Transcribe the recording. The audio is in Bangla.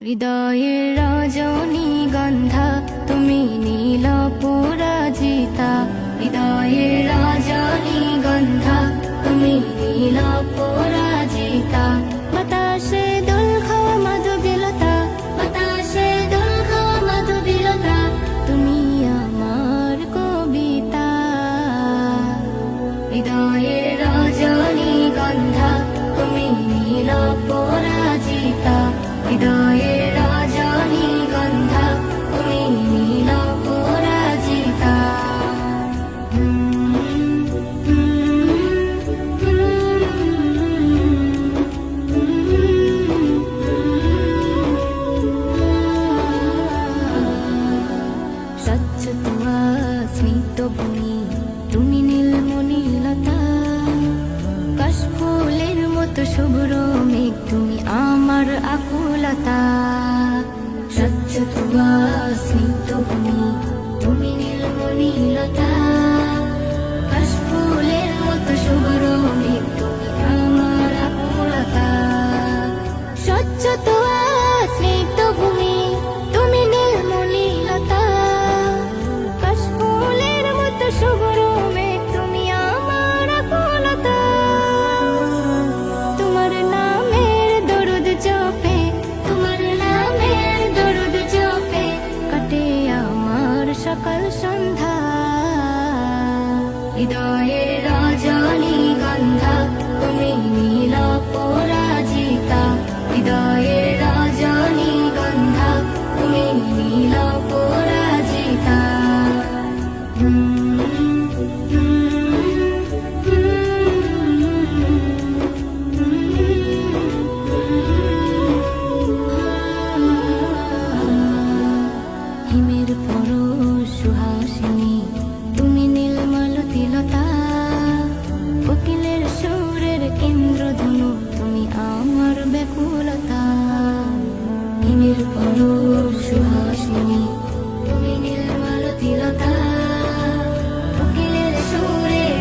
হৃদয়ের রজনীগন্ধা তুমি নীল পরাজিতা, হৃদয়ের রজনীগন্ধা তুমি নীল পরাজিতা। বাতাসে দোল খাওয়া মাধবীলতা, বাতাসে দোল খাওয়া মাধবীলতা, তুমি আমার কবিতা। হৃদয়ের রজনীগন্ধা তুমি নীল পরাজিতা, হৃদয়ের রজনীগন্ধা তুমি নীল পরাজিতা। স্বচ্ছ তুয়া স্নিগ্ধ ভূমি তুমি নীলমণিলতা, কাশফুলের মতো শুভ্র মেঘ তুমি আমার আকুলতা। স্বচ্ছ তুয়া স্নিগ্ধ ভূমি তুমি নীলমণিলতা, কাশফুলের মতো শুভ্র মেঘ তুমি আমার আকুলতা। স্বচ্ছ তুয়া স্নিগ্ধ ভূমি তুমি নীলমণিলতা, কাশফুলের মতো শুভ্র মেঘ তুমি আমার আকুলতা। তোমার নামের দরুদ জপে, তোমার নামের দরুদ জপে কাটে আমার সকাল সন্ধ্যা। হৃদয়ের রজনীগন্ধা তুমি নীল পরাজিতা, হৃদয়ের রজনীগন্ধা তুমি নীল পরাজিতা। হিমের পরশ সুহাসিনী তুমি নীলমালতিলতা, কোকিলের সুরের ইন্দ্রধনু তুমি আমার ব্যাকুলতা। হিমের পরশ সুহাসিনী তুমি নীলমালতিলতা, কোকিলের সুরের